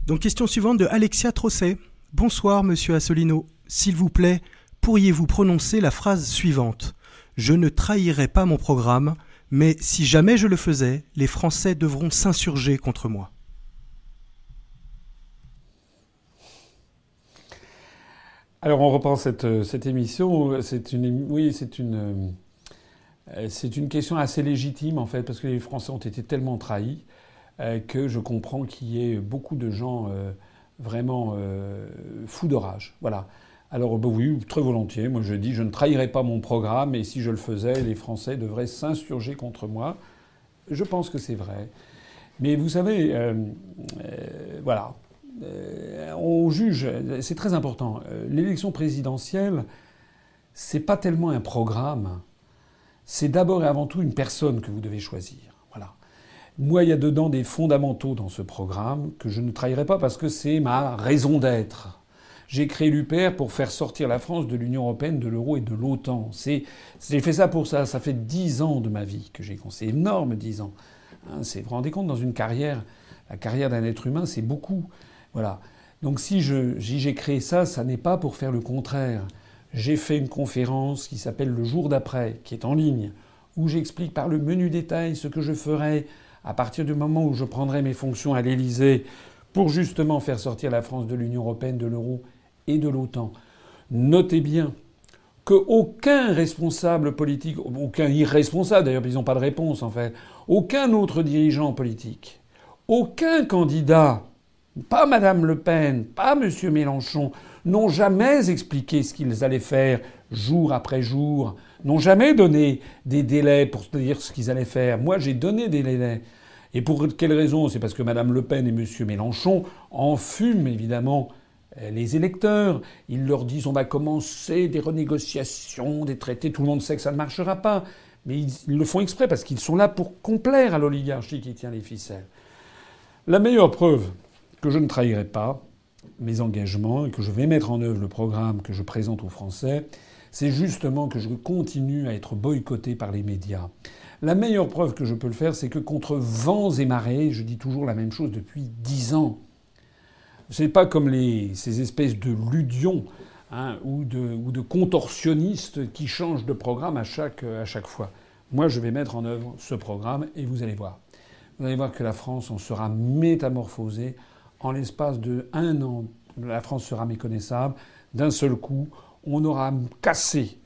Donc question suivante de Alexia Trosset. Bonsoir monsieur Asselineau. S'il vous plaît, pourriez-vous prononcer la phrase suivante ? Je ne trahirai pas mon programme, mais si jamais je le faisais, les Français devront s'insurger contre moi. Alors on reprend cette émission. C'est une question assez légitime en fait, parce que les Français ont été tellement trahis que je comprends qu'il y ait beaucoup de gens vraiment fous de rage. Voilà. Alors oui, très volontiers. Moi je dis je ne trahirai pas mon programme, et si je le faisais, les Français devraient s'insurger contre moi. Je pense que c'est vrai. Mais vous savez, voilà. On juge, c'est très important. L'élection présidentielle, c'est pas tellement un programme. C'est d'abord et avant tout une personne que vous devez choisir. Voilà. Moi, il y a dedans des fondamentaux dans ce programme que je ne trahirai pas parce que c'est ma raison d'être. J'ai créé l'UPR pour faire sortir la France de l'Union européenne, de l'euro et de l'OTAN. J'ai fait ça pour ça. Ça fait 10 ans de ma vie que j'ai construit. C'est énorme, 10 ans. Hein, vous vous rendez compte, dans une carrière, la carrière d'un être humain, c'est beaucoup. Voilà. Donc si j'ai créé ça, ça n'est pas pour faire le contraire. J'ai fait une conférence qui s'appelle Le jour d'après, qui est en ligne, où j'explique par le menu détail ce que je ferai à partir du moment où je prendrai mes fonctions à l'Élysée pour justement faire sortir la France de l'Union européenne, de l'euro et de l'OTAN. Notez bien qu'aucun responsable politique, aucun irresponsable, d'ailleurs ils n'ont pas de réponse en fait, aucun autre dirigeant politique, aucun candidat, pas Madame Le Pen, pas Monsieur Mélenchon, n'ont jamais expliqué ce qu'ils allaient faire jour après jour, n'ont jamais donné des délais pour dire ce qu'ils allaient faire. Moi, j'ai donné des délais. Et pour quelle raison ? C'est parce que Madame Le Pen et Monsieur Mélenchon enfument évidemment les électeurs. Ils leur disent on va commencer des renégociations, des traités. Tout le monde sait que ça ne marchera pas. Mais ils le font exprès parce qu'ils sont là pour complaire à l'oligarchie qui tient les ficelles. La meilleure preuve que je ne trahirai pas mes engagements et que je vais mettre en œuvre le programme que je présente aux Français, c'est justement que je continue à être boycotté par les médias. La meilleure preuve que je peux le faire, c'est que contre vents et marées, je dis toujours la même chose depuis 10 ans. C'est pas comme ces espèces de ludions ou de contorsionnistes qui changent de programme à chaque fois. Moi, je vais mettre en œuvre ce programme et vous allez voir. Vous allez voir que la France en sera métamorphosée. En l'espace de 1 an, la France sera méconnaissable. D'un seul coup, on aura cassé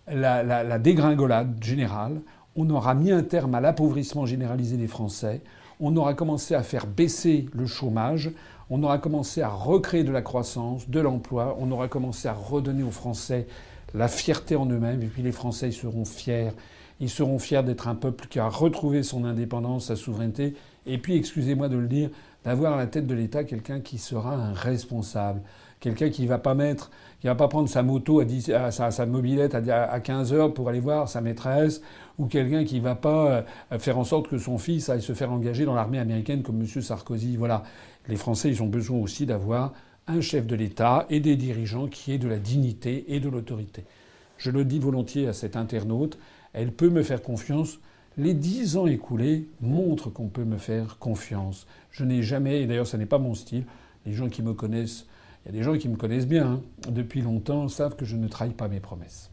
la dégringolade générale. On aura mis un terme à l'appauvrissement généralisé des Français. On aura commencé à faire baisser le chômage. On aura commencé à recréer de la croissance, de l'emploi. On aura commencé à redonner aux Français la fierté en eux-mêmes. Et puis les Français, ils seront fiers. Ils seront fiers d'être un peuple qui a retrouvé son indépendance, sa souveraineté. Et puis, excusez-moi de le dire, d'avoir à la tête de l'État quelqu'un qui sera un responsable. Quelqu'un qui va pas prendre sa moto sa mobilette à 15 heures pour aller voir sa maîtresse, ou quelqu'un qui va pas faire en sorte que son fils aille se faire engager dans l'armée américaine comme M. Sarkozy. Voilà. Les Français, ils ont besoin aussi d'avoir un chef de l'État et des dirigeants qui aient de la dignité et de l'autorité. Je le dis volontiers à cette internaute, elle peut me faire confiance. Les 10 ans écoulés montrent qu'on peut me faire confiance. Je n'ai jamais, et d'ailleurs ça n'est pas mon style, les gens qui me connaissent, il y a des gens qui me connaissent bien depuis longtemps, savent que je ne trahis pas mes promesses.